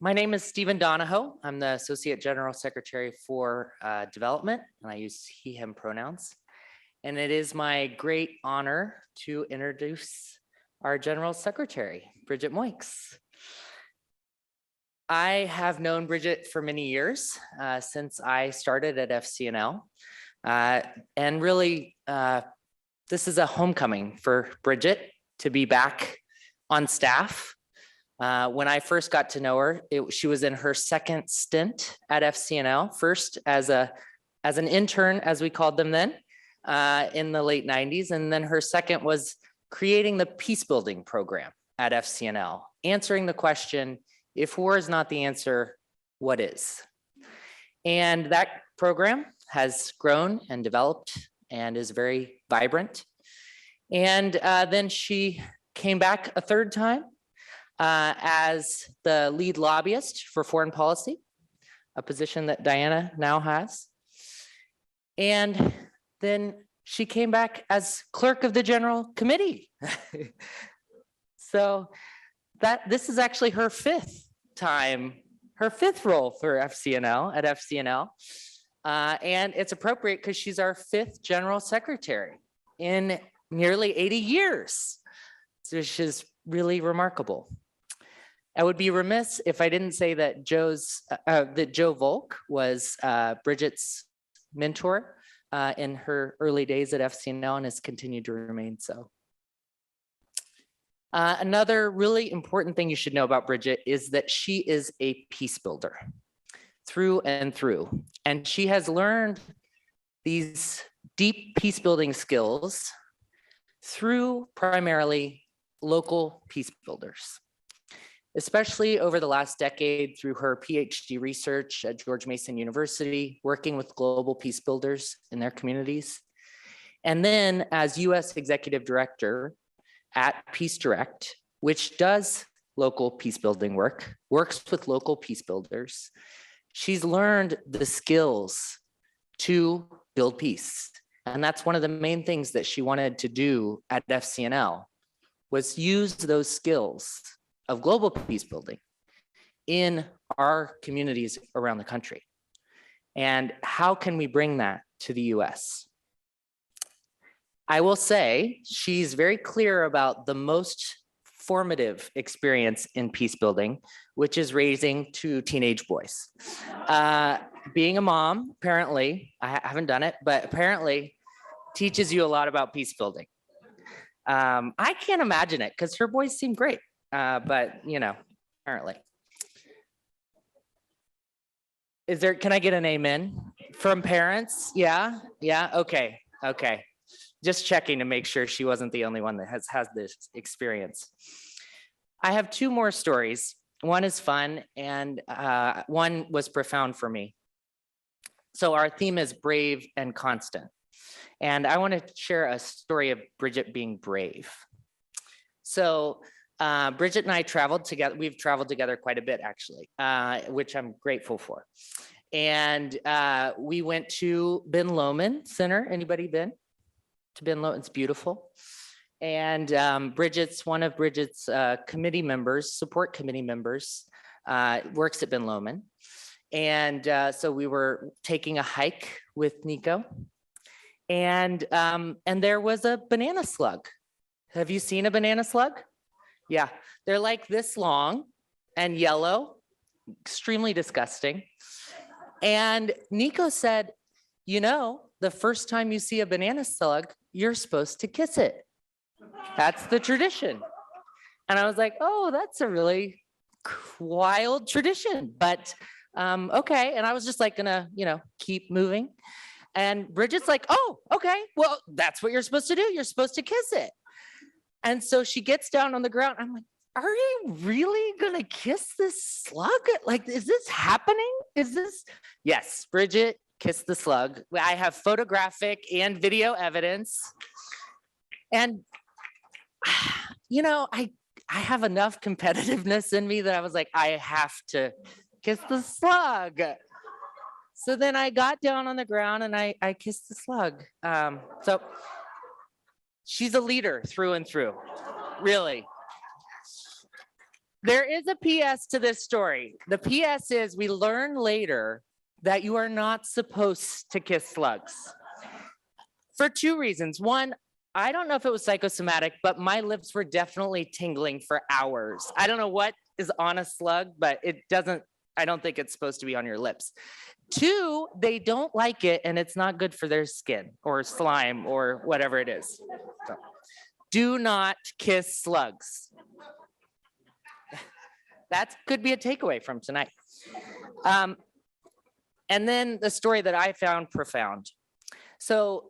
My name is Stephen Donahoe. I'm the Associate General Secretary for Development, and I use he, him pronouns. And it is my great honor to introduce our General Secretary, Bridget Moix. I have known Bridget for many years, since I started at FCNL. And really, this is a homecoming for Bridget to be back on staff. When I first got to know her, she was in her second stint at FCNL, first as an intern, as we called them then, in the late 90s. And then her second was creating the peace building program at FCNL, answering the question, if war is not the answer, what is? And that program has grown and developed and is very vibrant. And then she came back a third time as the lead lobbyist for foreign policy, a position that Diana now has. And then she came back as clerk of the general committee. So this is actually her fifth role for FCNL at FCNL. And it's appropriate because she's our fifth general secretary in nearly 80 years, which is really remarkable. I would be remiss if I didn't say that Joe Volk was Bridget's mentor in her early days at FCNL and has continued to remain so. Another really important thing you should know about Bridget is that she is a peace builder through and through. And she has learned these deep peace building skills through primarily local peace builders, especially over the last decade through her PhD research at George Mason University, working with global peace builders in their communities. And then as US Executive Director at Peace Direct, which does local peace building work, works with local peace builders, she's learned the skills to build peace. And that's one of the main things that she wanted to do at FCNL, was use those skills of global peace building in our communities around the country. And how can we bring that to the US? I will say she's very clear about the most formative experience in peace building, which is raising two teenage boys. Being a mom, apparently, I haven't done it, but apparently teaches you a lot about peace building. I can't imagine it because her boys seem great, but you know, apparently. Can I get an amen from parents? Yeah, okay. Just checking to make sure she wasn't the only one that has this experience. I have two more stories. One is fun and one was profound for me. So our theme is brave and constant. And I want to share a story of Bridget being brave. So Bridget and I traveled together. We've traveled together quite a bit, actually, which I'm grateful for. And we went to Ben Lomond Center. Anybody been to Ben Lomond? It's beautiful. And one of Bridget's committee members, support committee members, works at Ben Lomond. And so we were taking a hike with Nico. And there was a banana slug. Have you seen a banana slug? Yeah, they're like this long and yellow, extremely disgusting. And Nico said, you know, the first time you see a banana slug, you're supposed to kiss it. That's the tradition. And I was like, oh, that's a really wild tradition, but okay. And I was just like gonna, keep moving. And Bridget's like, oh, okay, well, that's what you're supposed to do. You're supposed to kiss it. And so she gets down on the ground. I'm like, are you really gonna kiss this slug? Like, is this happening? Yes, Bridget kissed the slug. I have photographic and video evidence. And, I have enough competitiveness in me that I was like, I have to kiss the slug. So then I got down on the ground and I kissed the slug. So she's a leader through and through, really. There is a PS to this story. The PS is we learn later that you are not supposed to kiss slugs for two reasons. One, I don't know if it was psychosomatic, but my lips were definitely tingling for hours. I don't know what is on a slug, but I don't think it's supposed to be on your lips. Two, they don't like it and it's not good for their skin or slime or whatever it is. So, do not kiss slugs. That could be a takeaway from tonight. And then the story that I found profound. So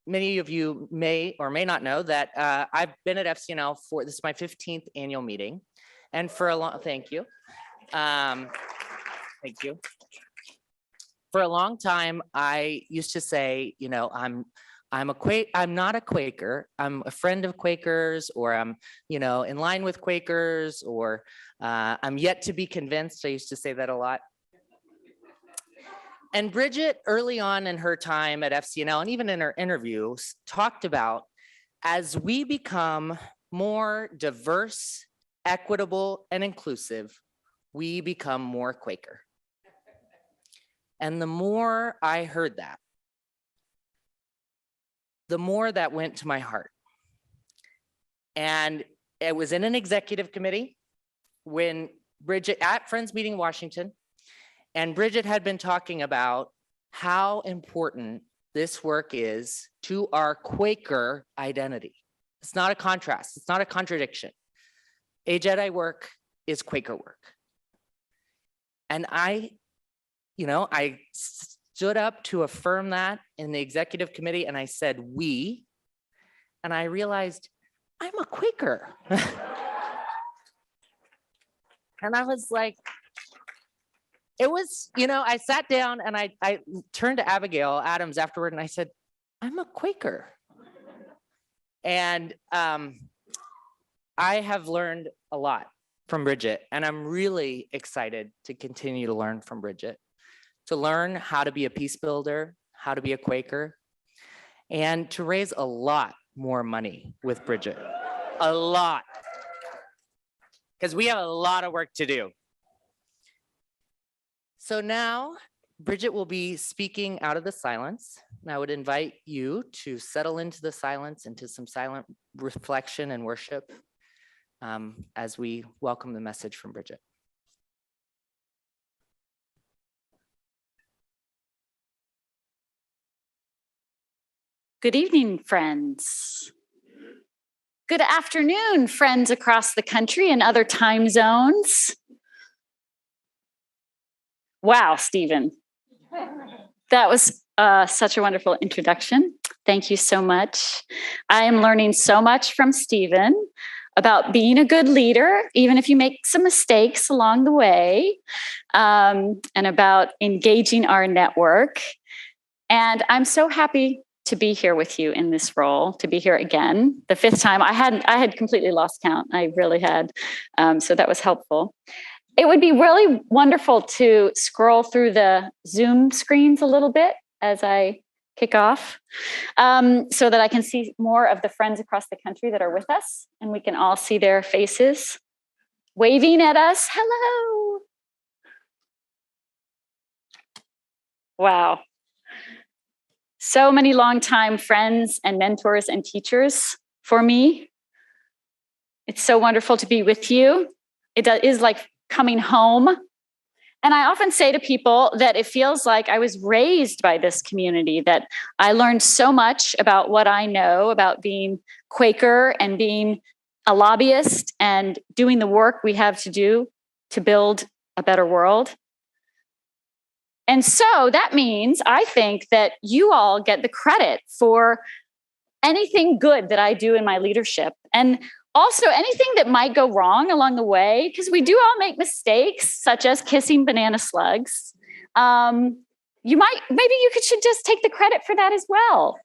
many of you may or may not know that I've been at FCNL this is my 15th annual meeting. And for a long, thank you. Thank you. For a long time, I used to say, you know, I'm not a Quaker. I'm a friend of Quakers, or I'm, you know, in line with Quakers, or I'm yet to be convinced. I used to say that a lot. And Bridget, early on in her time at FCNL, and even in her interviews, talked about as we become more diverse, equitable, and inclusive, we become more Quaker. And the more I heard that, the more that went to my heart. And it was in an executive committee when Bridget, at Friends Meeting Washington, and Bridget had been talking about how important this work is to our Quaker identity. It's not a contrast, it's not a contradiction. A Jedi work is Quaker work. And I stood up to affirm that in the executive committee, and I said, we, and I realized I'm a Quaker. And I was like, it was, you know, I sat down and I turned to Abigail Adams afterward and I said, I'm a Quaker. And I have learned a lot from Bridget, and I'm really excited to continue to learn from Bridget, to learn how to be a peace builder, how to be a Quaker, and to raise a lot more money with Bridget, a lot, because we have a lot of work to do. So now Bridget will be speaking out of the silence, and I would invite you to settle into the silence, into some silent reflection and worship as we welcome the message from Bridget. Good evening, friends. Good afternoon, friends across the country and other time zones. Wow, Stephen. That was such a wonderful introduction. Thank you so much. I am learning so much from Stephen about being a good leader, even if you make some mistakes along the way, and about engaging our network. And I'm so happy to be here with you in this role, to be here again, the fifth time. I had completely lost count. I really had. So that was helpful. It would be really wonderful to scroll through the Zoom screens a little bit as I kick off, so that I can see more of the friends across the country that are with us, and we can all see their faces waving at us. Hello. Wow. So many longtime friends and mentors and teachers for me. It's so wonderful to be with you. It is like coming home. And I often say to people that it feels like I was raised by this community, that I learned so much about what I know about being Quaker and being a lobbyist and doing the work we have to do to build a better world. And so that means I think that you all get the credit for anything good that I do in my leadership. And also anything that might go wrong along the way, because we do all make mistakes, such as kissing banana slugs. Maybe you should just take the credit for that as well.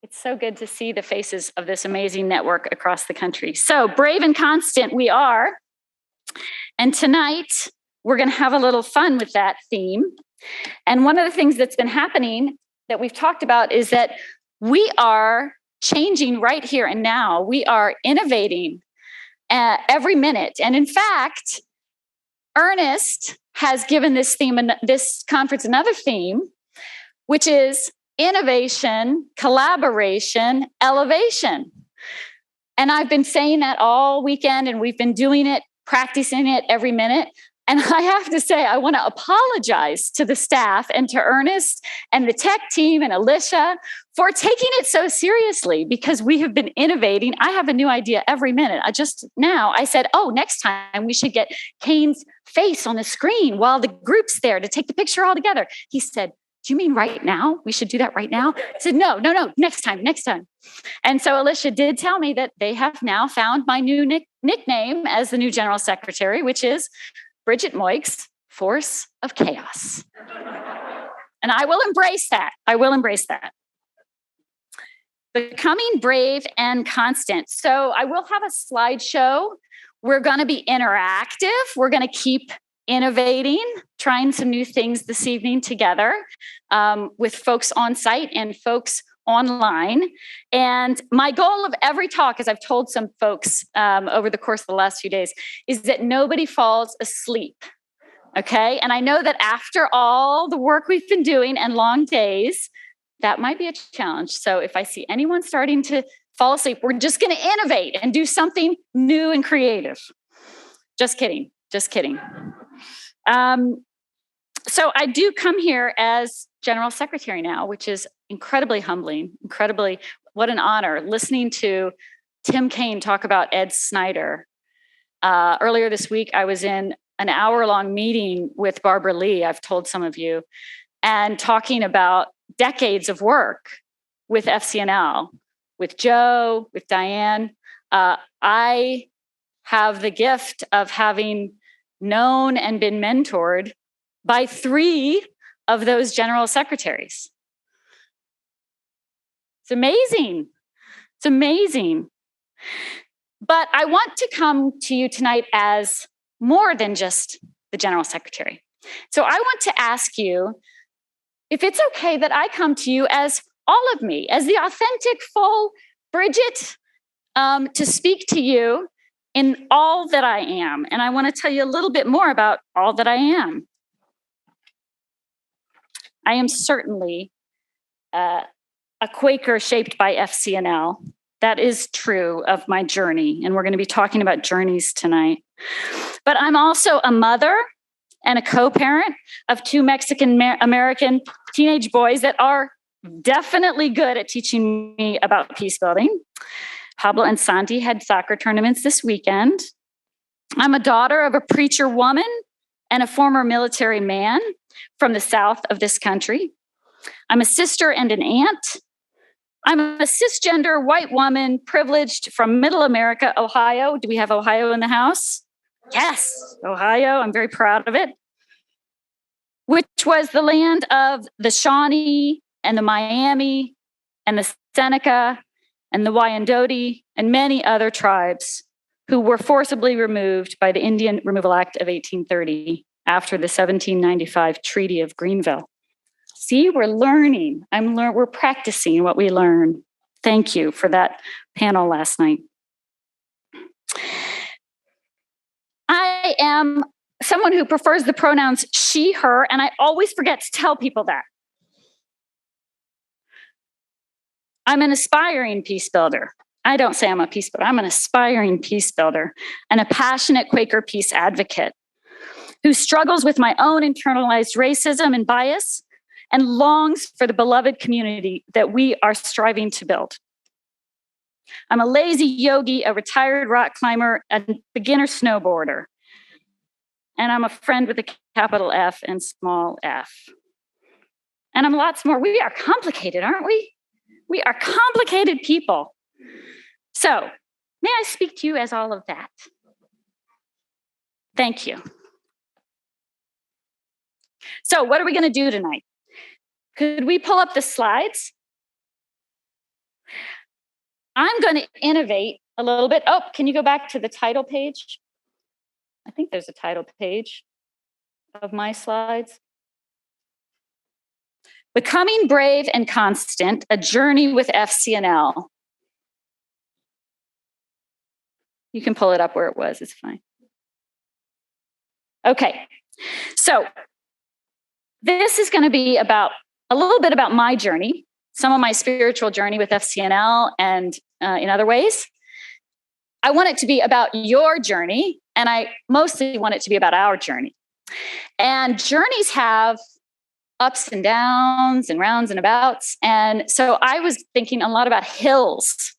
It's so good to see the faces of this amazing network across the country. So brave and constant we are. And tonight, we're going to have a little fun with that theme. And one of the things that's been happening that we've talked about is that We are changing right here and now. We are innovating every minute. And in fact, Ernest has given this conference another theme, which is innovation, collaboration, elevation. And I've been saying that all weekend, and we've been doing it, practicing it every minute. And I have to say, I want to apologize to the staff and to Ernest and the tech team and Alicia for taking it so seriously, because we have been innovating. I have a new idea every minute. I said, oh, next time we should get Kane's face on the screen while the group's there to take the picture all together. He said, do you mean right now? We should do that right now? I said, no, next time. And so Alicia did tell me that they have now found my new nickname as the new general secretary, which is Bridget Moix, Force of Chaos. And I will embrace that. Becoming brave and constant. So I will have a slideshow. We're going to be interactive. We're going to keep innovating, trying some new things this evening together with folks on site and folks online. And my goal of every talk, as I've told some folks over the course of the last few days, is that nobody falls asleep. Okay. And I know that after all the work we've been doing and long days, that might be a challenge. So if I see anyone starting to fall asleep, we're just going to innovate and do something new and creative. Just kidding. So I do come here as General Secretary now, which is incredibly humbling, what an honor. Listening to Tim Kaine talk about Ed Snyder. Earlier this week, I was in an hour-long meeting with Barbara Lee, I've told some of you, and talking about decades of work with FCNL, with Joe, with Diane. I have the gift of having known and been mentored by 3 of those general secretaries. It's amazing. But I want to come to you tonight as more than just the general secretary. So I want to ask you if it's okay that I come to you as all of me, as the authentic, full Bridget, to speak to you in all that I am. And I want to tell you a little bit more about all that I am. I am certainly a Quaker shaped by FCNL. That is true of my journey. And we're going to be talking about journeys tonight. But I'm also a mother and a co-parent of 2 Mexican-American teenage boys that are definitely good at teaching me about peace building. Pablo and Santi had soccer tournaments this weekend. I'm a daughter of a preacher woman and a former military man from the south of this country. I'm a sister and an aunt. I'm a cisgender white woman, privileged from Middle America, Ohio. Do we have Ohio in the house? Yes, Ohio. I'm very proud of it. Which was the land of the Shawnee and the Miami and the Seneca and the Wyandotte and many other tribes who were forcibly removed by the Indian Removal Act of 1830 after the 1795 Treaty of Greenville. See, we're learning. We're practicing what we learn. Thank you for that panel last night. I am someone who prefers the pronouns she, her, and I always forget to tell people that. I'm an aspiring peace builder. I don't say I'm a peace builder. I'm an aspiring peace builder and a passionate Quaker peace advocate who struggles with my own internalized racism and bias and longs for the beloved community that we are striving to build. I'm a lazy yogi, a retired rock climber, a beginner snowboarder. And I'm a friend with a capital F and small f. And I'm lots more. We are complicated, aren't we? We are complicated people. So, may I speak to you as all of that? Thank you. So, what are we going to do tonight? Could we pull up the slides? I'm going to innovate a little bit. Oh, can you go back to the title page? I think there's a title page of my slides. Becoming Brave and Constant, A Journey with FCNL. You can pull it up where it was, it's fine. Okay, so this is going to be about a little bit about my journey, some of my spiritual journey with FCNL and in other ways. I want it to be about your journey, and I mostly want it to be about our journey. And journeys have ups and downs and rounds and abouts. And so I was thinking a lot about hills,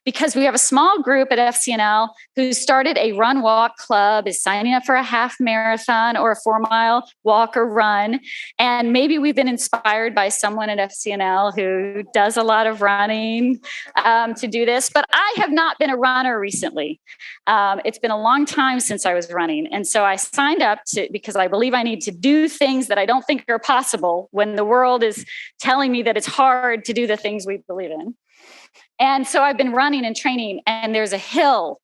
because we have a small group at FCNL who started a run walk club, is signing up for a half marathon or a 4-mile walk or run. And maybe we've been inspired by someone at FCNL who does a lot of running to do this, but I have not been a runner recently. It's been a long time since I was running. And so I signed up because I believe I need to do things that I don't think are possible when the world is telling me that it's hard to do the things we believe in. And so I've been running and training, and there's a hill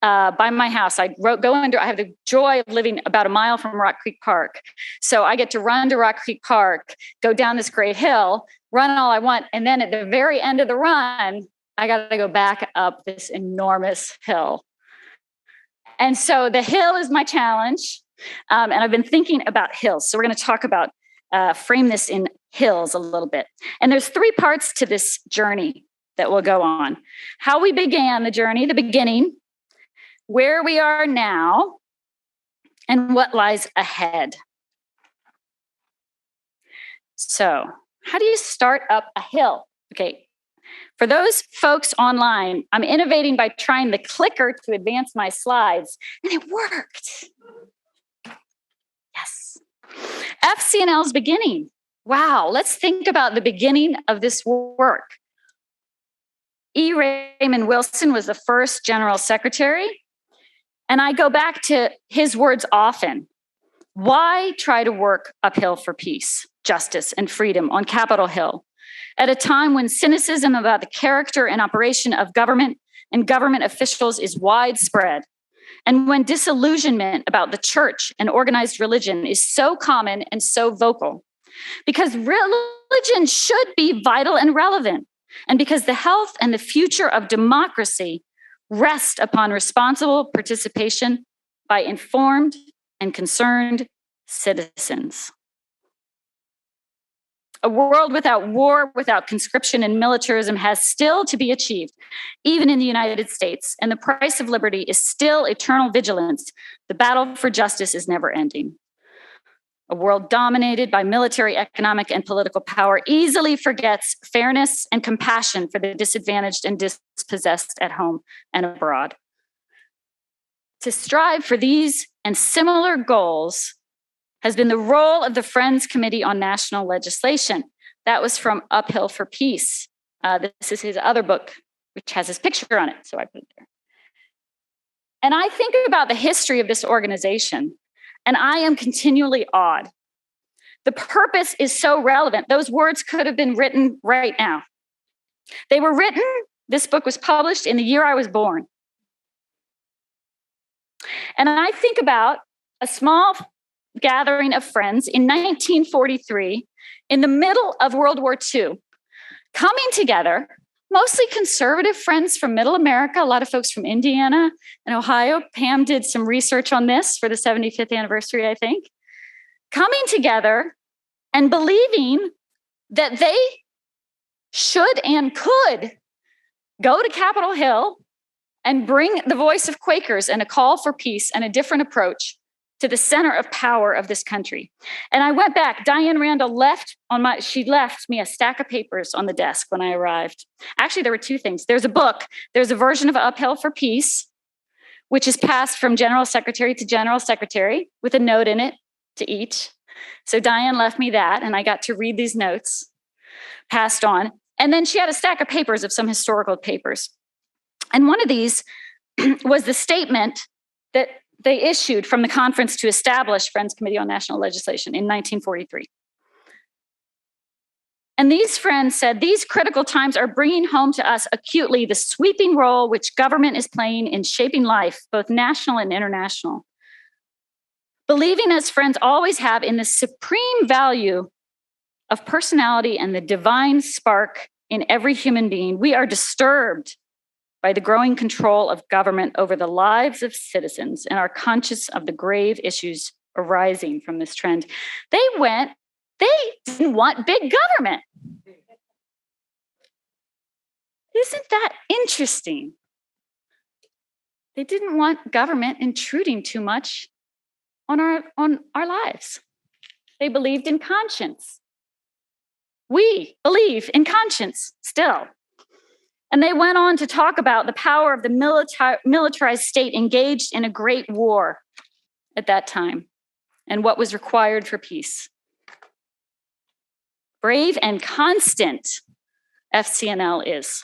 by my house. I have the joy of living about a mile from Rock Creek Park. So I get to run to Rock Creek Park, go down this great hill, run all I want. And then at the very end of the run, I got to go back up this enormous hill. And so the hill is my challenge. And I've been thinking about hills. So we're going to talk about, frame this in hills a little bit. And there's 3 parts to this journey that will go on. How we began the journey, the beginning, where we are now, and what lies ahead. So, how do you start up a hill? Okay, for those folks online, I'm innovating by trying the clicker to advance my slides, and it worked. Yes. FCNL's beginning. Wow, let's think about the beginning of this work. E. Raymond Wilson was the first general secretary. And I go back to his words often. Why try to work uphill for peace, justice, and freedom on Capitol Hill at a time when cynicism about the character and operation of government and government officials is widespread, and when disillusionment about the church and organized religion is so common and so vocal? Because religion should be vital and relevant, and because the health and the future of democracy rest upon responsible participation by informed and concerned citizens. A world without war, without conscription and militarism has still to be achieved, even in the United States, and the price of liberty is still eternal vigilance. The battle for justice is never ending. A world dominated by military, economic, and political power easily forgets fairness and compassion for the disadvantaged and dispossessed at home and abroad. To strive for these and similar goals has been the role of the Friends Committee on National Legislation. That was from Uphill for Peace. This is his other book, which has his picture on it, so I put it there. And I think about the history of this organization, and I am continually awed. The purpose is so relevant. Those words could have been written right now. They were written, this book was published in the year I was born. And I think about a small gathering of friends in 1943, in the middle of World War II, coming together, mostly conservative friends from Middle America, a lot of folks from Indiana and Ohio. Pam did some research on this for the 75th anniversary, I think. Coming together and believing that they should and could go to Capitol Hill and bring the voice of Quakers and a call for peace and a different approach to the center of power of this country. And I went back. Diane Randall she left me a stack of papers on the desk when I arrived. Actually, there were 2 things. There's a book. There's a version of Uphill for Peace, which is passed from general secretary to general secretary with a note in it to each. So Diane left me that, and I got to read these notes passed on. And then she had a stack of papers of some historical papers. And one of these was the statement that they issued from the conference to establish Friends Committee on National Legislation in 1943. And these friends said, these critical times are bringing home to us acutely the sweeping role which government is playing in shaping life, both national and international. Believing as friends always have in the supreme value of personality and the divine spark in every human being, we are disturbed by the growing control of government over the lives of citizens and are conscious of the grave issues arising from this trend. They didn't want big government. Isn't that interesting? They didn't want government intruding too much on our lives. They believed in conscience. We believe in conscience still. And they went on to talk about the power of the militarized state engaged in a great war at that time and what was required for peace. Brave and constant FCNL is.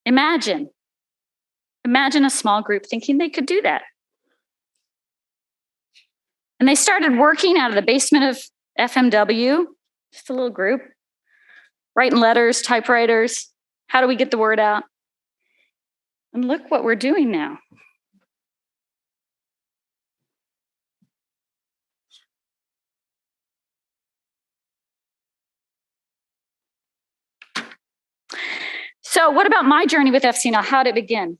Imagine a small group thinking they could do that. And they started working out of the basement of FMW, just a little group, writing letters, typewriters. How do we get the word out? And look what we're doing now. So what about my journey with FCNL? How did it begin?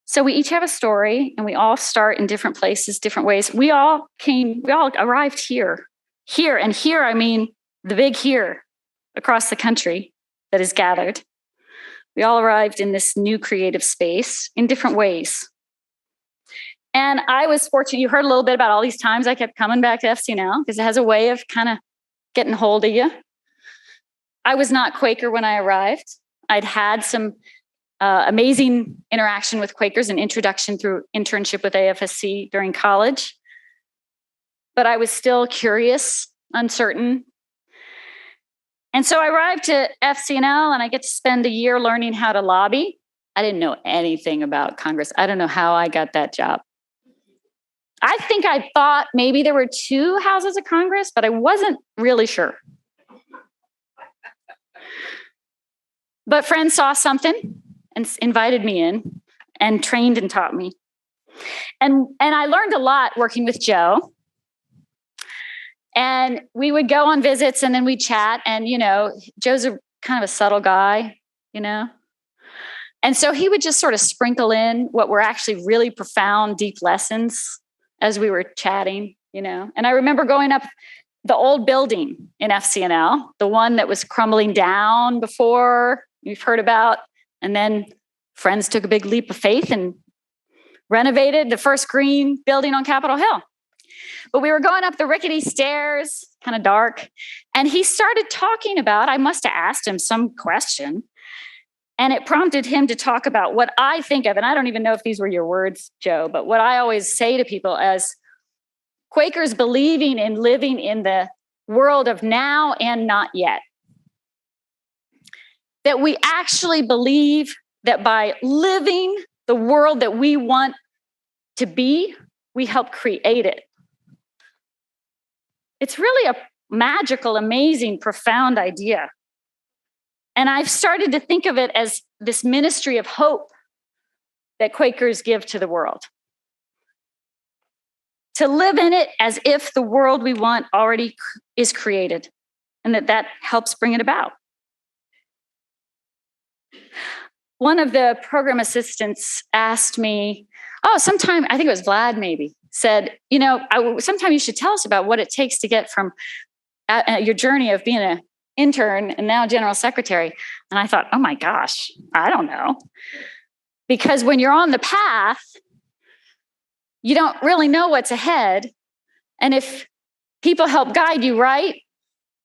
So we each have a story and we all start in different places, different ways. We all arrived here. And here, I mean the big here across the country that is gathered. We all arrived in this new creative space in different ways. And I was fortunate, you heard a little bit about all these times I kept coming back to FCNL because it has a way of kind of getting hold of you. I was not Quaker when I arrived. I'd had some amazing interaction with Quakers and introduction through internship with AFSC during college. But I was still curious, uncertain. And so I arrived to FCNL and I get to spend a year learning how to lobby. I didn't know anything about Congress. I don't know how I got that job. I think I thought maybe there were 2 houses of Congress, but I wasn't really sure. But friends saw something and invited me in and trained and taught me. And I learned a lot working with Joe. And we would go on visits and then we'd chat. And, Joe's a kind of a subtle guy, And so he would just sort of sprinkle in what were actually really profound, deep lessons as we were chatting, And I remember going up the old building in FCNL, the one that was crumbling down before you've heard about. And then friends took a big leap of faith and renovated the first green building on Capitol Hill. But we were going up the rickety stairs, kind of dark, and he started talking about, I must have asked him some question, and it prompted him to talk about what I think of, and I don't even know if these were your words, Joe, but what I always say to people as Quakers believing in living in the world of now and not yet. That we actually believe that by living the world that we want to be, we help create it. It's really a magical, amazing, profound idea. And I've started to think of it as this ministry of hope that Quakers give to the world. To live in it as if the world we want already is created, and that helps bring it about. One of the program assistants asked me, sometime, I think it was Vlad maybe, said, sometime you should tell us about what it takes to get from your journey of being an intern and now general secretary. And I thought, oh my gosh, I don't know. Because when you're on the path, you don't really know what's ahead. And if people help guide you right,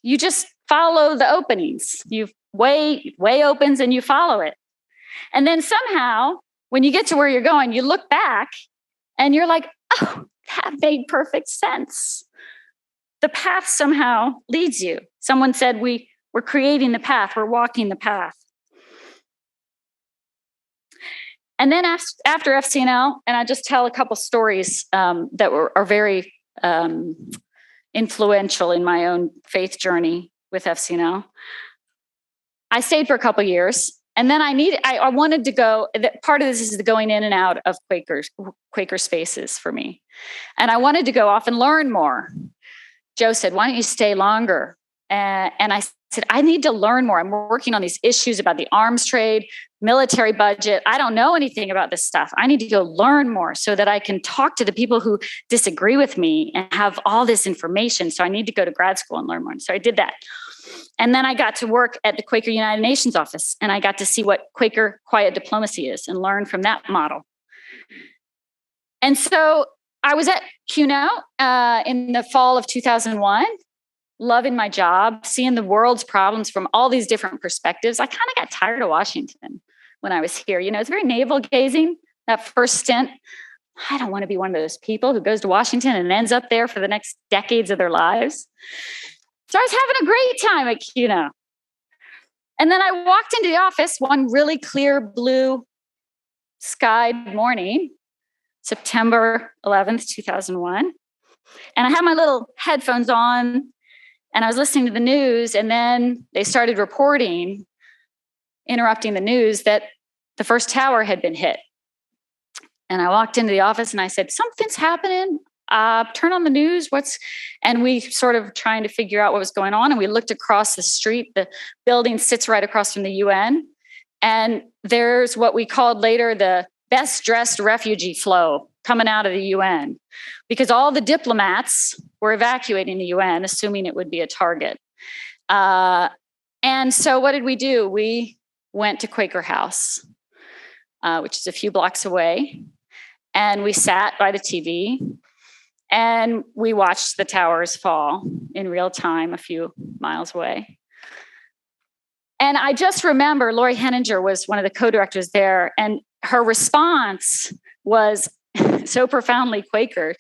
you just follow the openings. Way opens and you follow it. And then somehow, when you get to where you're going, you look back and you're like, oh, that made perfect sense. The path somehow leads you. Someone said we're creating the path, we're walking the path. And then after FCNL, and I just tell a couple stories that are very influential in my own faith journey with FCNL. I stayed for a couple years, and then I wanted to go. Part of this is the going in and out of Quaker spaces for me, and I wanted to go off and learn more. Joe said, why don't you stay longer? And I said, I need to learn more. I'm working on these issues about the arms trade, military budget. I don't know anything about this stuff. I need to go learn more so that I can talk to the people who disagree with me and have all this information. So I need to go to grad school and learn more. So I did that. And then I got to work at the Quaker United Nations office, and I got to see what Quaker quiet diplomacy is and learn from that model. And so I was at CUNO in the fall of 2001, loving my job, seeing the world's problems from all these different perspectives. I kind of got tired of Washington when I was here. You know, it's very navel gazing, that first stint. I don't want to be one of those people who goes to Washington and ends up there for the next decades of their lives. So I was having a great time at CUNO. And then I walked into the office one really clear blue skied morning, September 11th, 2001. And I had my little headphones on and I was listening to the news, and then they started reporting, interrupting the news, that the first tower had been hit. And I walked into the office and I said, something's happening. Turn on the news. And we sort of trying to figure out what was going on. And we looked across the street. The building sits right across from the UN. And there's what we called later the best dressed refugee flow coming out of the UN, because all the diplomats were evacuating the UN, assuming it would be a target. And so what did we do? We went to Quaker House, which is a few blocks away. And we sat by the TV and we watched the towers fall in real time a few miles away. And I just remember Lori Henninger was one of the co-directors there, and her response was so profoundly Quaker.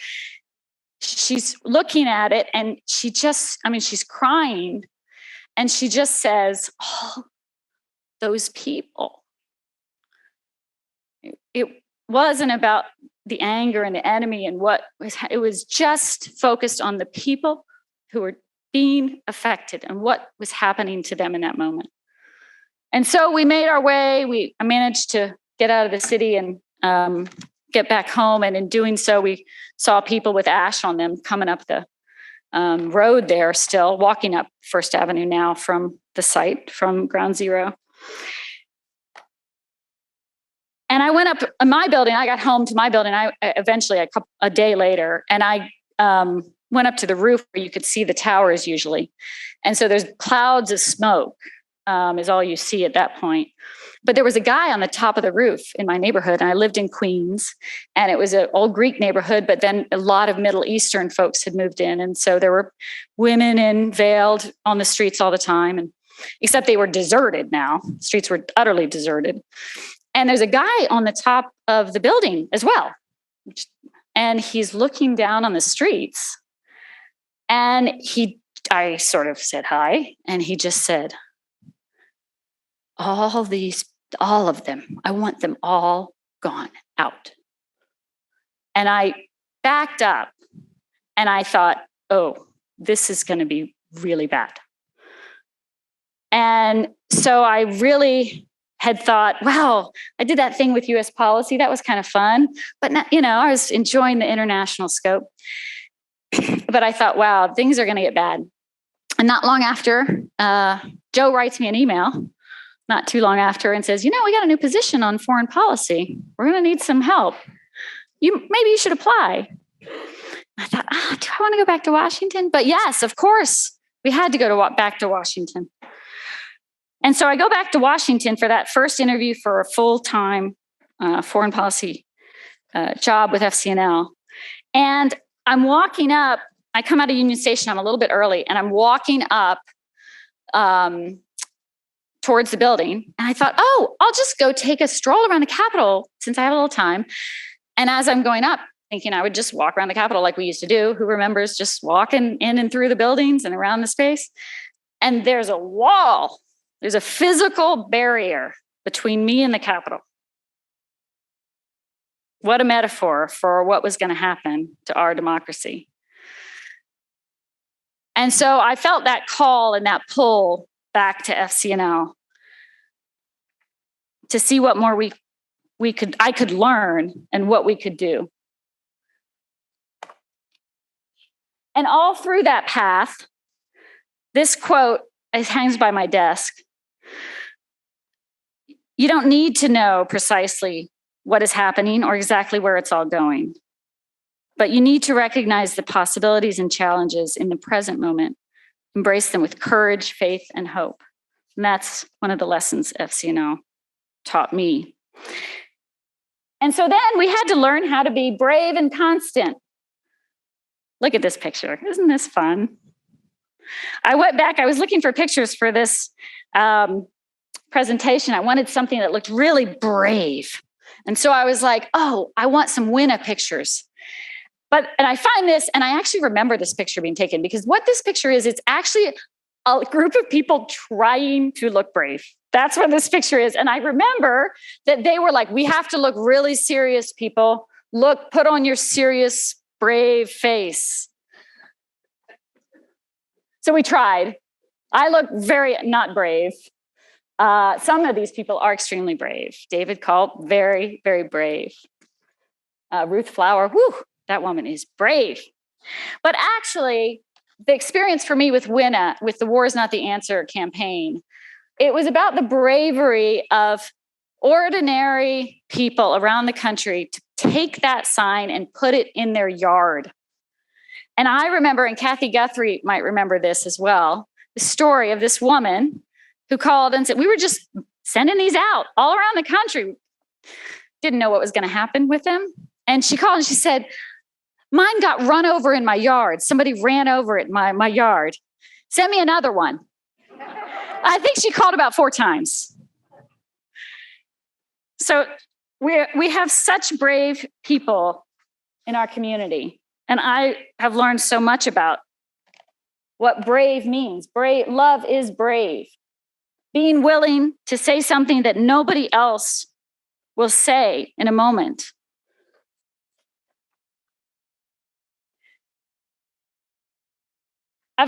She's looking at it and she's crying, and she just says, oh, those people. It wasn't about the anger and the enemy and it was just focused on the people who were being affected and what was happening to them in that moment. And so we made our way. I managed to get out of the city and get back home. And in doing so, we saw people with ash on them coming up the road there, still walking up First Avenue now from the site, from Ground Zero. And I went up in my building. I got home to my building. Eventually, a day later, and I went up to the roof where you could see the towers usually. And so there's clouds of smoke is all you see at that point. But there was a guy on the top of the roof in my neighborhood, and I lived in Queens, and it was an old Greek neighborhood, but then a lot of Middle Eastern folks had moved in. And so there were women in veiled on the streets all the time, and except they were deserted now. Streets were utterly deserted. And there's a guy on the top of the building as well. And he's looking down on the streets. And I sort of said hi, and he just said, all of them, I want them all gone out. And I backed up and I thought, oh, this is going to be really bad. And so I really had thought, wow, I did that thing with US policy. That was kind of fun. But, not, I was enjoying the international scope. But I thought, wow, things are going to get bad. And not long after, Joe writes me an email, not too long after, and says, we got a new position on foreign policy. We're going to need some help. Maybe you should apply. I thought, do I want to go back to Washington? But yes, of course, we had to go back to Washington. And so I go back to Washington for that first interview for a full-time foreign policy job with FCNL. And I'm walking up. I come out of Union Station. I'm a little bit early, and I'm walking up towards the building. And I thought, I'll just go take a stroll around the Capitol since I have a little time. And as I'm going up, thinking I would just walk around the Capitol like we used to do. Who remembers just walking in and through the buildings and around the space? And there's a wall. There's a physical barrier between me and the Capitol. What a metaphor for what was going to happen to our democracy. And so I felt that call and that pull back to FCNL to see what more I could learn and what we could do. And all through that path, this quote hangs by my desk. You don't need to know precisely what is happening or exactly where it's all going, but you need to recognize the possibilities and challenges in the present moment, embrace them with courage, faith, and hope. And that's one of the lessons FCNL taught me. And so then we had to learn how to be brave and constant. Look at this picture. Isn't this fun? I went back, I was looking for pictures for this presentation. I wanted something that looked really brave. And so I was like, oh, I want some Winna pictures. And I find this, and I actually remember this picture being taken, because what this picture is, it's actually a group of people trying to look brave. That's what this picture is. And I remember that they were like, we have to look really serious, people. Look, put on your serious, brave face. So we tried. I look very not brave. Some of these people are extremely brave. David Culp, very, very brave. Ruth Flower, whew, that woman is brave. But actually, the experience for me with Winna, with the War is Not the Answer campaign, it was about the bravery of ordinary people around the country to take that sign and put it in their yard. And I remember, and Kathy Guthrie might remember this as well, the story of this woman who called and said, we were just sending these out all around the country. Didn't know what was going to happen with them. And she called and she said, mine got run over in my yard. Somebody ran over it in my yard. Send me another one. I think she called about 4 times. So we have such brave people in our community. And I have learned so much about what brave means. Love is brave. Being willing to say something that nobody else will say in a moment. I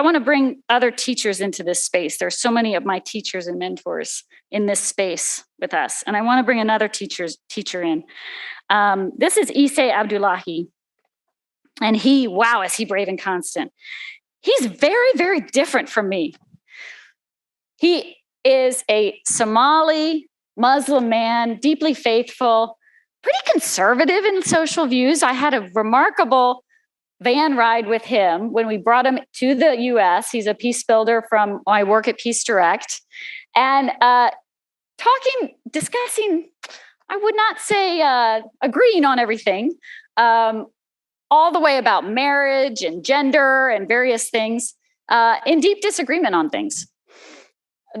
want to bring other teachers into this space. There's so many of my teachers and mentors in this space with us. And I want to bring another teacher in. This is Issei Abdullahi. And is he brave and constant. He's very, very different from me. He is a Somali Muslim man, deeply faithful, pretty conservative in social views. I had a remarkable van ride with him when we brought him to the US. He's a peace builder from my work at Peace Direct. And discussing, I would not say agreeing on everything, all the way about marriage and gender and various things, in deep disagreement on things.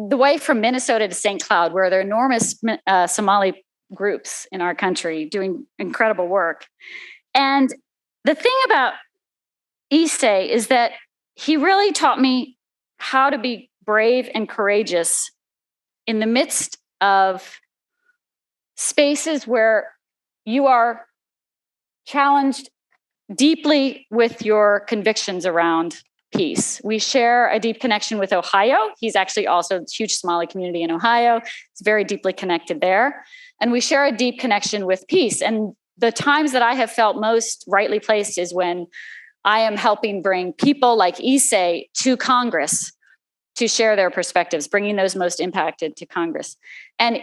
The way from Minnesota to St. Cloud, where there are enormous Somali groups in our country doing incredible work. And the thing about Issei is that he really taught me how to be brave and courageous in the midst of spaces where you are challenged deeply with your convictions around peace. We share a deep connection with Ohio. He's actually also a huge Somali community in Ohio. It's very deeply connected there. And we share a deep connection with peace. And the times that I have felt most rightly placed is when I am helping bring people like Issei to Congress to share their perspectives, bringing those most impacted to Congress. And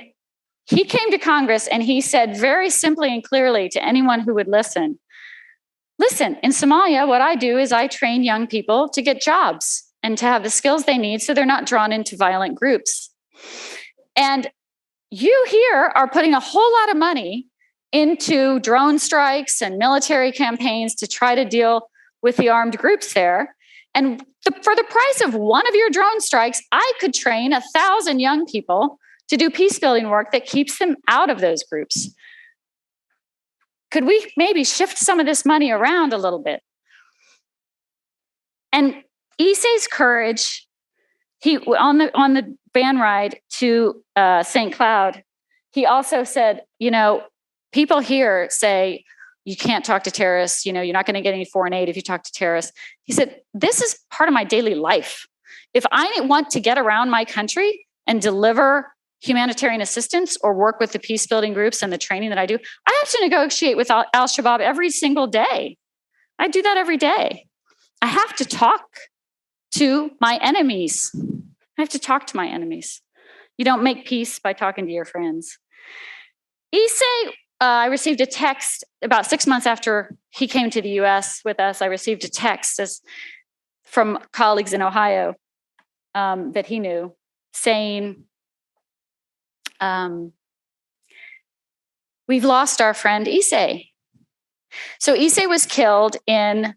he came to Congress and he said very simply and clearly to anyone who would listen, in Somalia, what I do is I train young people to get jobs and to have the skills they need so they're not drawn into violent groups. And you here are putting a whole lot of money into drone strikes and military campaigns to try to deal with the armed groups there. And for the price of one of your drone strikes, I could train 1,000 young people to do peace building work that keeps them out of those groups. Could we maybe shift some of this money around a little bit? And Issei's courage, on the van ride to St. Cloud, he also said, people here say, you can't talk to terrorists, you're not going to get any foreign aid if you talk to terrorists. He said, this is part of my daily life. If I want to get around my country and deliver humanitarian assistance or work with the peace building groups and the training that I do, I have to negotiate with Al-Shabaab every single day. I do that every day. I have to talk to my enemies. I have to talk to my enemies. You don't make peace by talking to your friends. Issei, I received a text about 6 months after he came to the US with us. I received a text from colleagues in Ohio that he knew saying, we've lost our friend Issei. So Issei was killed in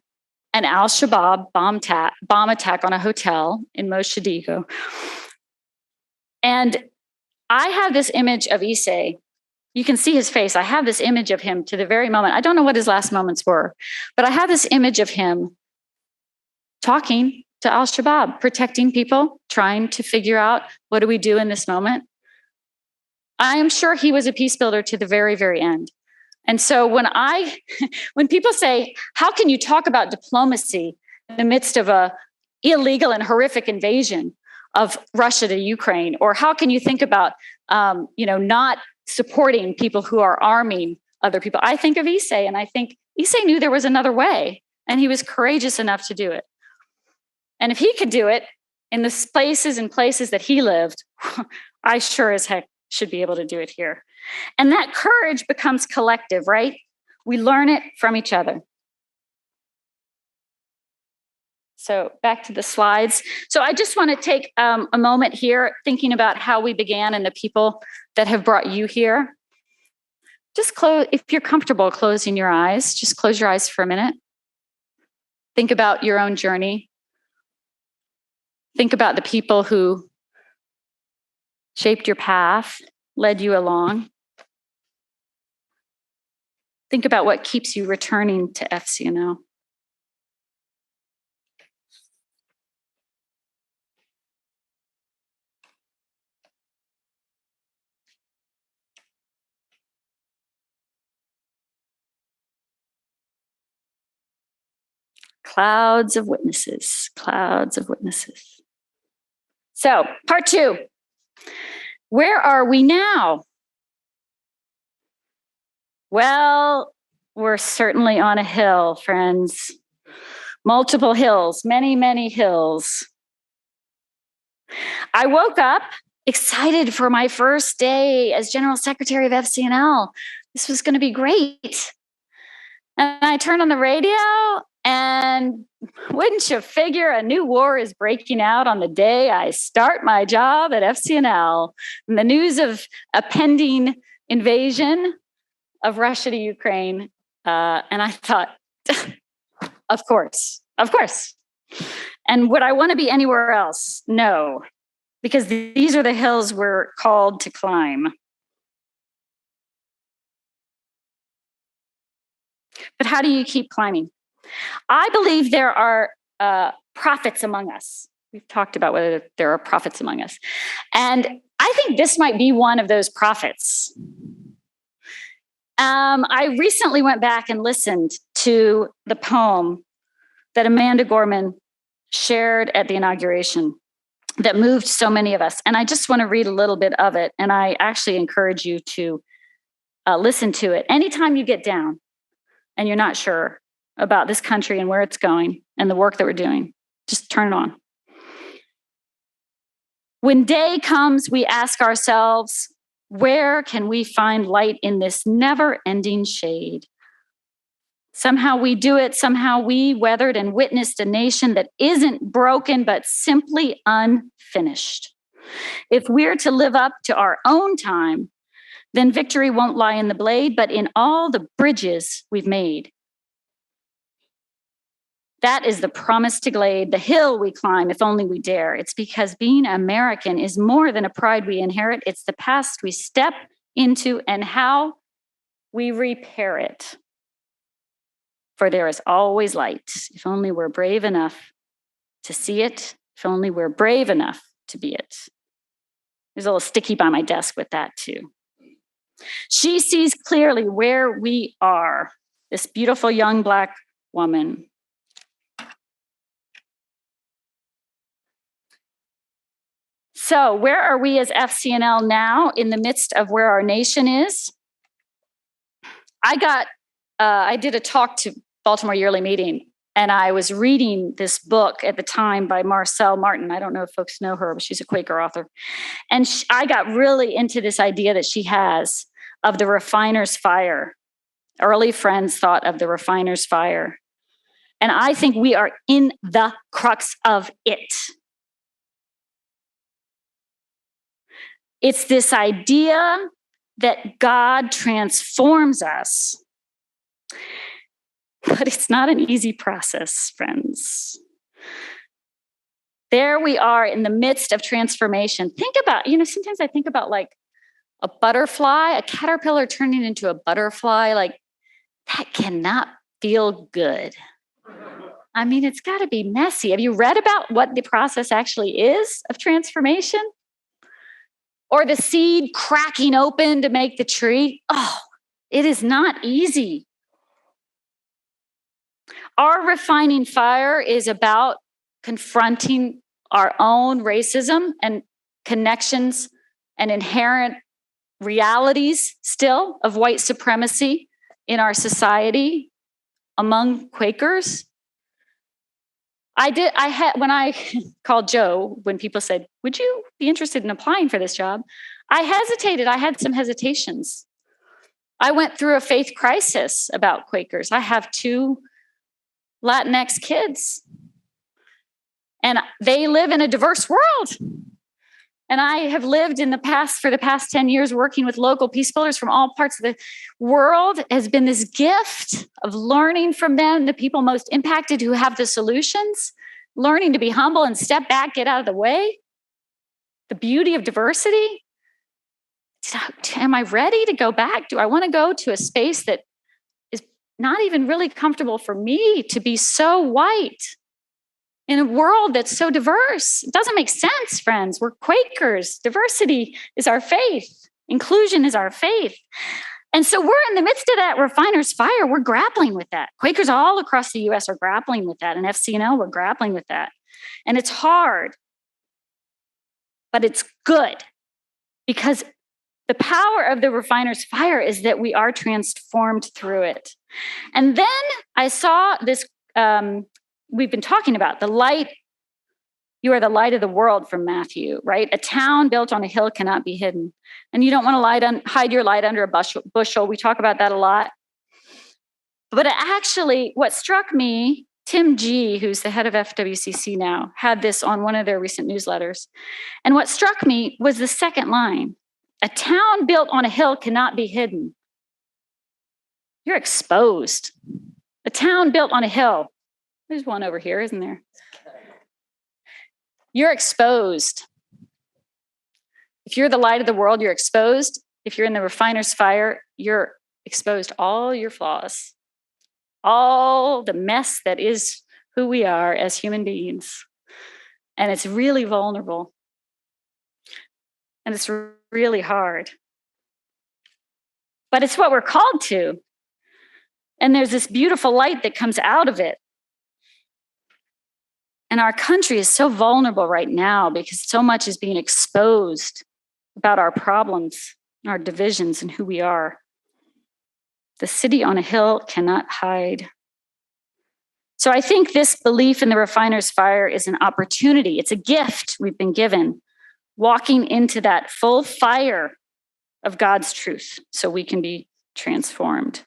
an al-Shabaab bomb attack on a hotel in Moshadigo. And I have this image of Issei. You can see his face. I have this image of him to the very moment. I don't know what his last moments were, but I have this image of him talking to al-Shabaab, protecting people, trying to figure out what do we do in this moment. I am sure he was a peace builder to the very, very end. And so when people say, how can you talk about diplomacy in the midst of a illegal and horrific invasion of Russia to Ukraine? Or how can you think about, not supporting people who are arming other people? I think of Issei, and I think Issei knew there was another way, and he was courageous enough to do it. And if he could do it in the places that he lived, I sure as heck should be able to do it here. And that courage becomes collective, right? We learn it from each other. So back to the slides. So I just want to take a moment here thinking about how we began and the people that have brought you here. Just close, if you're comfortable closing your eyes, just close your eyes for a minute. Think about your own journey. Think about the people who shaped your path, led you along. Think about what keeps you returning to FCNL. Clouds of witnesses, clouds of witnesses. So, part 2. Where are we now? Well, we're certainly on a hill, friends. Multiple hills, many, many hills. I woke up excited for my first day as General Secretary of FCNL. This was going to be great. And I turned on the radio, and wouldn't you figure a new war is breaking out on the day I start my job at FCNL. And the news of a pending invasion of Russia to Ukraine. And I thought, of course. And would I want to be anywhere else? No, because these are the hills we're called to climb. But how do you keep climbing? I believe there are prophets among us. We've talked about whether there are prophets among us. And I think this might be one of those prophets. I recently went back and listened to the poem that Amanda Gorman shared at the inauguration that moved so many of us. And I just want to read a little bit of it. And I actually encourage you to listen to it. Anytime you get down and you're not sure about this country and where it's going and the work that we're doing, just turn it on. When day comes, we ask ourselves, where can we find light in this never-ending shade? Somehow we do it. Somehow we weathered and witnessed a nation that isn't broken, but simply unfinished. If we're to live up to our own time, then victory won't lie in the blade, but in all the bridges we've made. That is the promise to glade, the hill we climb if only we dare. It's because being American is more than a pride we inherit. It's the past we step into and how we repair it. For there is always light, if only we're brave enough to see it, if only we're brave enough to be it. There's a little sticky by my desk with that too. She sees clearly where we are, this beautiful young Black woman. So where are we as FCNL now in the midst of where our nation is? I did a talk to Baltimore Yearly Meeting, And I was reading this book at the time by Marcelle Martin. I don't know if folks know her, but she's a Quaker author. And I got really into this idea that she has of the refiner's fire. Early friends thought of the refiner's fire. And I think we are in the crux of it. It's this idea that God transforms us. But it's not an easy process, friends. There we are in the midst of transformation. Think about, sometimes I think about like a butterfly, a caterpillar turning into a butterfly. Like, that cannot feel good. I mean, it's got to be messy. Have you read about what the process actually is of transformation? Or the seed cracking open to make the tree? Oh, it is not easy. Our refining fire is about confronting our own racism and connections and inherent realities still of white supremacy in our society among Quakers. When I called Joe, when people said, would you be interested in applying for this job? I hesitated. I had some hesitations. I went through a faith crisis about Quakers. I have 2 Latinx kids, and they live in a diverse world. And I have lived for the past 10 years working with local peace builders from all parts of the world. It has been this gift of learning from them, the people most impacted who have the solutions, learning to be humble and step back, get out of the way. The beauty of diversity. Am I ready to go back? Do I want to go to a space that is not even really comfortable for me to be so white in a world that's so diverse? It doesn't make sense, friends. We're Quakers. Diversity is our faith. Inclusion is our faith. And so we're in the midst of that refiner's fire. We're grappling with that. Quakers all across the US are grappling with that. And FCNL, we're grappling with that. And it's hard, but it's good, because the power of the refiner's fire is that we are transformed through it. And then I saw this, we've been talking about the light. You are the light of the world from Matthew, right? A town built on a hill cannot be hidden. And you don't want to hide your light under a bushel. We talk about that a lot. But actually, what struck me, Tim G., who's the head of FWCC now, had this on one of their recent newsletters. And what struck me was the second line. A town built on a hill cannot be hidden. You're exposed. A town built on a hill. There's one over here, isn't there? You're exposed. If you're the light of the world, you're exposed. If you're in the refiner's fire, you're exposed all your flaws, all the mess that is who we are as human beings. And it's really vulnerable. And it's really hard. But it's what we're called to. And there's this beautiful light that comes out of it. And our country is so vulnerable right now because so much is being exposed about our problems, our divisions, and who we are. The city on a hill cannot hide. So I think this belief in the refiner's fire is an opportunity. It's a gift we've been given, walking into that full fire of God's truth so we can be transformed.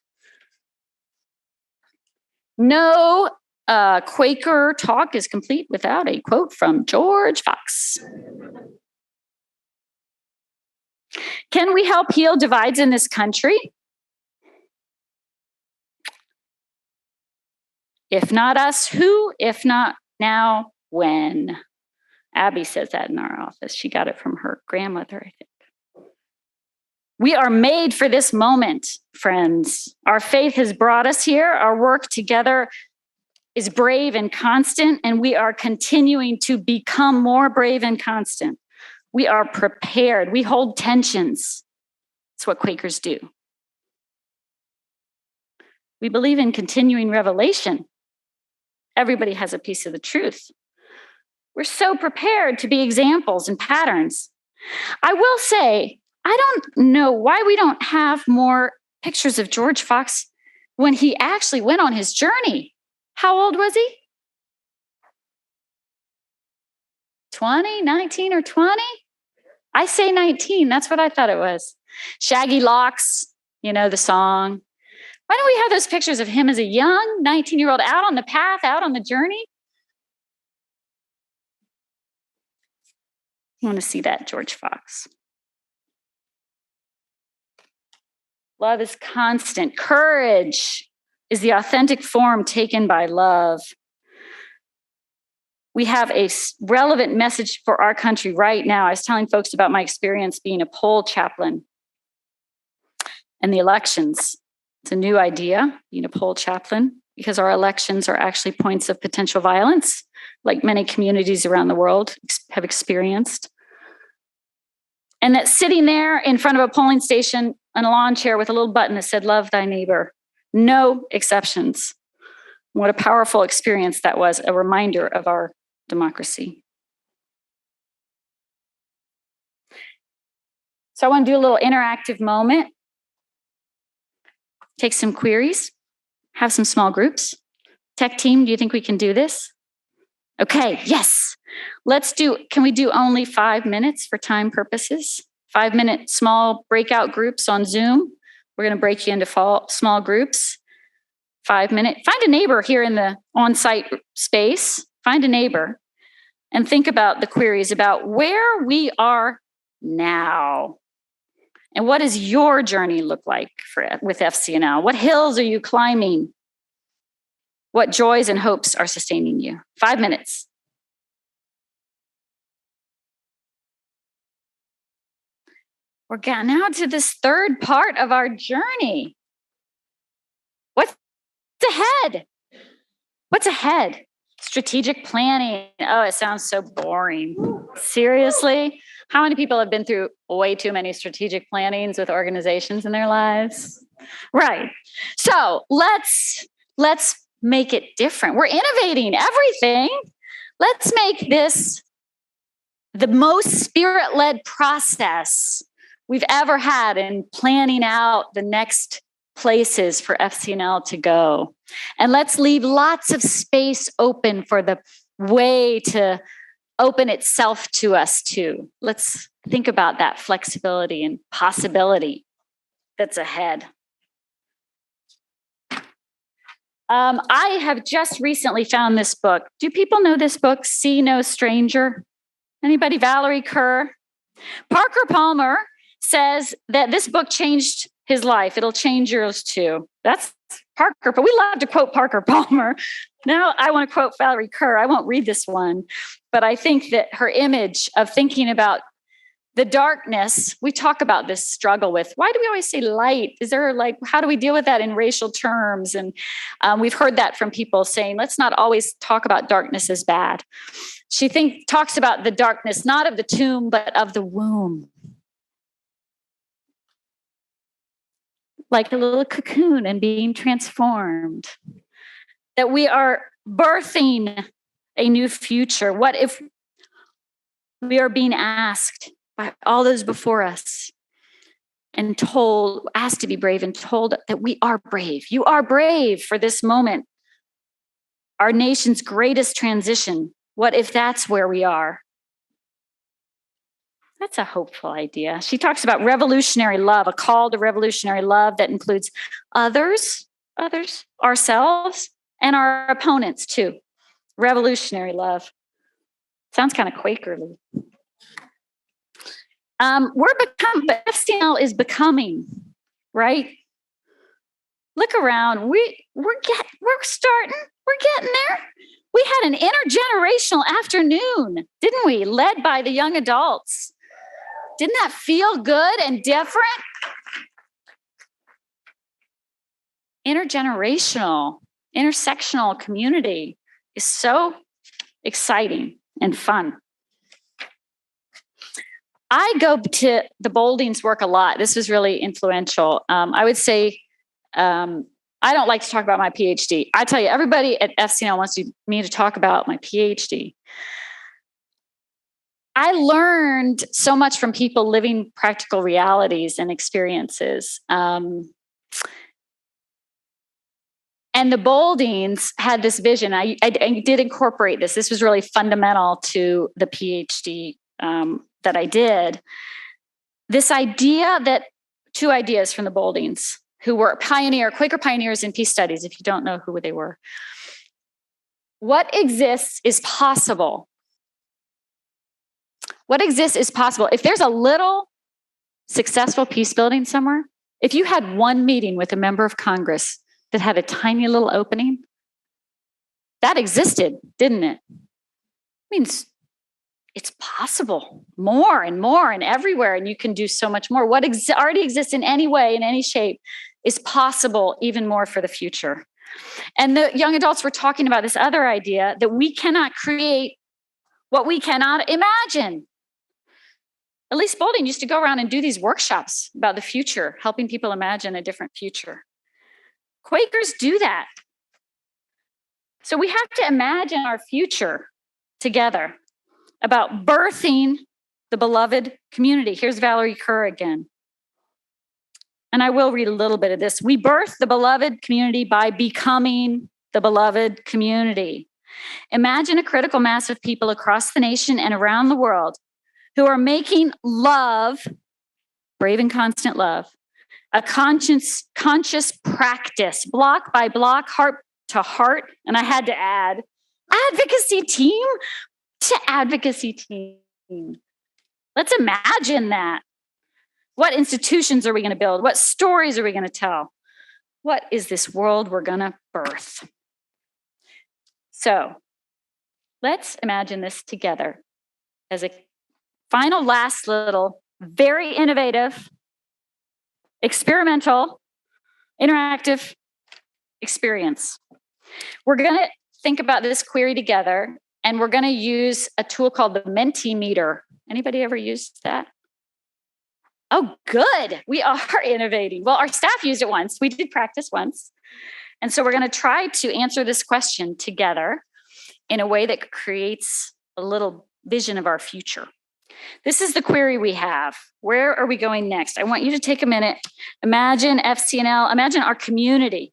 No Quaker talk is complete without a quote from George Fox. Can we help heal divides in this country? If not us, who? If not now, when? Abby says that in our office. She got it from her grandmother, I think. We are made for this moment, friends. Our faith has brought us here. Our work together is brave and constant, and we are continuing to become more brave and constant. We are prepared. We hold tensions. That's what Quakers do. We believe in continuing revelation. Everybody has a piece of the truth. We're so prepared to be examples and patterns. I will say, I don't know why we don't have more pictures of George Fox when he actually went on his journey. How old was he? 20, 19 or 20? I say 19. That's what I thought it was. Shaggy locks, you know, the song. Why don't we have those pictures of him as a young 19-year-old out on the path, out on the journey? I want to see that, George Fox. Love is constant. Courage is the authentic form taken by love. We have a relevant message for our country right now. I was telling folks about my experience being a poll chaplain and the elections. It's a new idea, being a poll chaplain, because our elections are actually points of potential violence, like many communities around the world have experienced. And that sitting there in front of a polling station on a lawn chair with a little button that said, love thy neighbor, no exceptions. What a powerful experience that was, a reminder of our democracy. So I want to do a little interactive moment. Take some queries, have some small groups. Tech team, do you think we can do this? Okay, yes. Can we do only 5 minutes for time purposes? 5-minute small breakout groups on Zoom. We're going to break you into small groups. 5 minute. Find a neighbor here in the on-site space. Find a neighbor and think about the queries about where we are now. And what does your journey look like with FCNL? What hills are you climbing? What joys and hopes are sustaining you? 5 minutes. We're getting now to this third part of our journey. What's ahead? What's ahead? Strategic planning. Oh, it sounds so boring. Seriously? How many people have been through way too many strategic plannings with organizations in their lives? Right. So let's make it different. We're innovating everything. Let's make this the most spirit-led process we've ever had in planning out the next places for FCNL to go. And let's leave lots of space open for the way to open itself to us too. Let's think about that flexibility and possibility that's ahead. I have just recently found this book. Do people know this book, See No Stranger? Anybody? Valerie Kerr? Parker Palmer says that this book changed his life. It'll change yours too. That's Parker, but we love to quote Parker Palmer. Now I want to quote Valerie Kerr. I won't read this one, but I think that her image of thinking about the darkness, we talk about this struggle with, why do we always say light? Is there how do we deal with that in racial terms? And we've heard that from people saying, let's not always talk about darkness as bad. She talks about the darkness, not of the tomb, but of the womb. Like a little cocoon and being transformed. That we are birthing a new future. What if we are being asked by all those before us and asked to be brave and told that we are brave. You are brave for this moment. Our nation's greatest transition. What if that's where we are? That's a hopeful idea. She talks about revolutionary love, a call to revolutionary love that includes others, ourselves, and our opponents too. Revolutionary love. Sounds kind of Quakerly. FCNL is becoming, right? Look around. We're getting there. We had an intergenerational afternoon, didn't we? Led by the young adults. Didn't that feel good and different? Intergenerational, intersectional community is so exciting and fun. I go to the Bolding's work a lot. This was really influential. I would say, I don't like to talk about my PhD. I tell you, everybody at FCNL wants me to talk about my PhD. I learned so much from people living practical realities and experiences. And the Boldings had this vision. I did incorporate this. This was really fundamental to the PhD that I did. This idea that 2 ideas from the Boldings, who were Quaker pioneers in peace studies, if you don't know who they were. What exists is possible. What exists is possible. If there's a little successful peace building somewhere, if you had one meeting with a member of Congress that had a tiny little opening, that existed, didn't it? It means it's possible more and more and everywhere, and you can do so much more. What already exists in any way, in any shape, is possible even more for the future. And the young adults were talking about this other idea that we cannot create what we cannot imagine. Elise Boulding used to go around and do these workshops about the future, helping people imagine a different future. Quakers do that. So we have to imagine our future together about birthing the beloved community. Here's Valerie Kerr again. And I will read a little bit of this. We birth the beloved community by becoming the beloved community. Imagine a critical mass of people across the nation and around the world who are making love, brave and constant love, a conscious practice, block by block, heart to heart. And I had to add, advocacy team to advocacy team. Let's imagine that. What institutions are we going to build? What stories are we going to tell? What is this world we're going to birth? So let's imagine this together as a final, last little, very innovative, experimental, interactive experience. We're going to think about this query together, and we're going to use a tool called the Mentimeter. Anybody ever used that? Oh, good. We are innovating. Well, our staff used it once. We did practice once. And so we're going to try to answer this question together in a way that creates a little vision of our future. This is the query we have. Where are we going next? I want you to take a minute. Imagine FCNL, imagine our community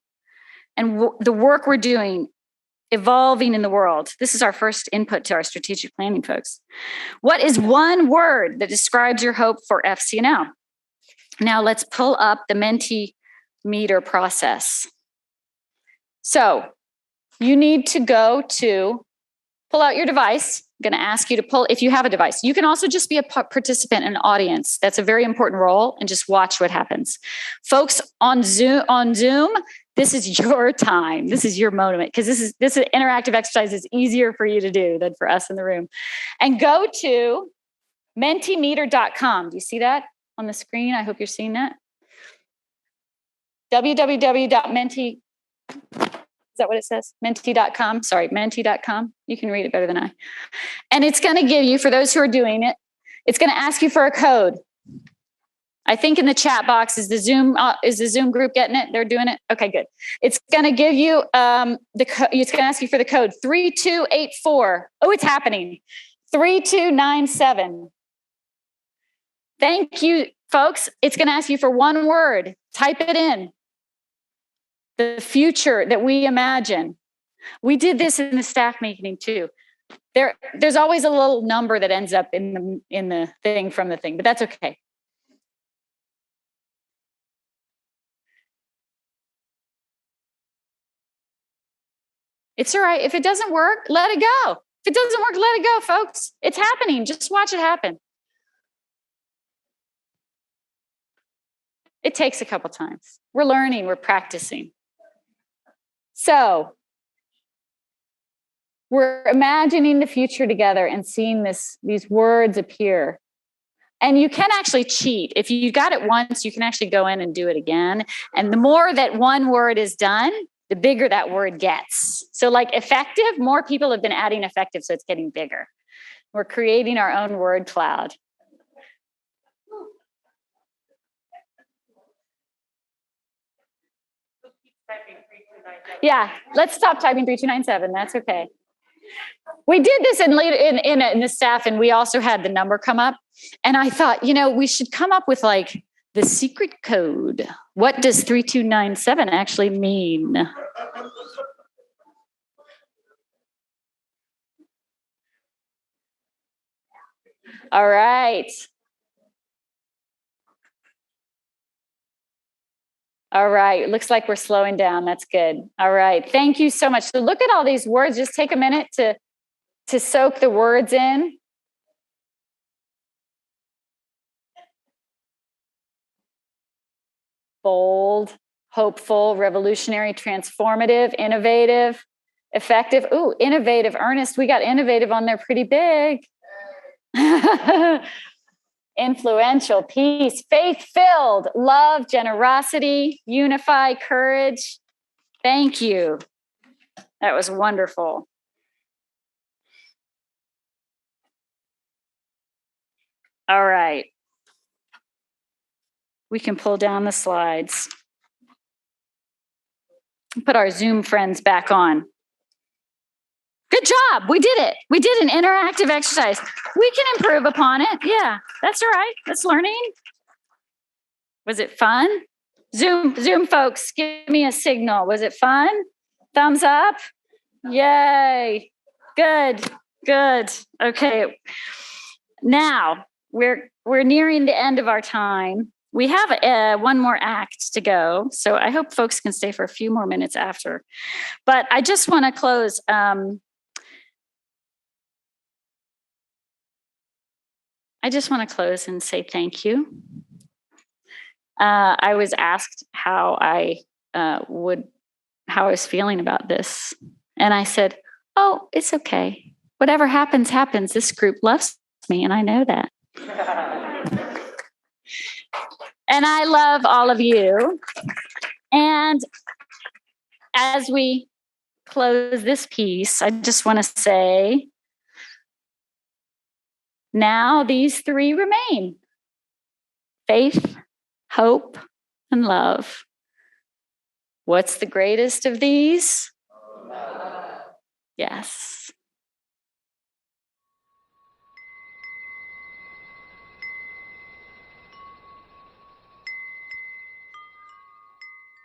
and the work we're doing evolving in the world. This is our first input to our strategic planning, folks. What is one word that describes your hope for FCNL? Now let's pull up the Mentimeter process. So you need to pull out your device. I'm going to ask you to pull, if you have a device. You can also just be a participant in an audience. That's a very important role, and just watch what happens. Folks on Zoom, this is your time. This is your moment, because this interactive exercise is easier for you to do than for us in the room. And go to mentimeter.com. Do you see that on the screen? I hope you're seeing that. www.menti. Is that what it says? Menti.com. Sorry, menti.com. You can read it better than I. And it's going to give you, for those who are doing it, it's going to ask you for a code. I think in the chat box, is the Zoom group getting it? They're doing it? Okay, good. It's going to give you it's going to ask you for the code 3284. Oh, it's happening. 3297. Thank you, folks. It's going to ask you for one word. Type it in. The future that we imagine. We did this in the staff meeting too. There's always a little number that ends up in the thing from the thing, but that's okay. It's all right. If it doesn't work, let it go. If it doesn't work, let it go, folks. It's happening. Just watch it happen. It takes a couple times. We're learning, we're practicing. So we're imagining the future together and seeing these words appear. And you can actually cheat. If you got it once, you can actually go in and do it again. And the more that one word is done, the bigger that word gets. So like effective, more people have been adding effective, so it's getting bigger. We're creating our own word cloud. Yeah, let's stop typing 3297. That's okay. We did this in the staff, and we also had the number come up. And I thought, we should come up with like The secret code. What does 3297 actually mean? All right. All right. Looks like we're slowing down. That's good. All right. Thank you so much. So look at all these words. Just take a minute to soak the words in. Bold, hopeful, revolutionary, transformative, innovative, effective. Ooh, innovative, earnest. We got innovative on there pretty big. Influential, peace, faith-filled, love, generosity, unify, courage. Thank you. That was wonderful. All right. We can pull down the slides. Put our Zoom friends back on. Good job. We did it. We did an interactive exercise. We can improve upon it. Yeah, that's all right. That's learning. Was it fun? Zoom folks, give me a signal. Was it fun? Thumbs up. Yay. Good. Okay. Now we're nearing the end of our time. We have one more act to go, so I hope folks can stay for a few more minutes after. But I just want to close. I just want to close and say thank you. I was asked how I was feeling about this, and I said, "Oh, it's okay. Whatever happens, happens. This group loves me, and I know that." And I love all of you. And as we close this piece, I just want to say, now these three remain: faith, hope, and love. What's the greatest of these? Yes.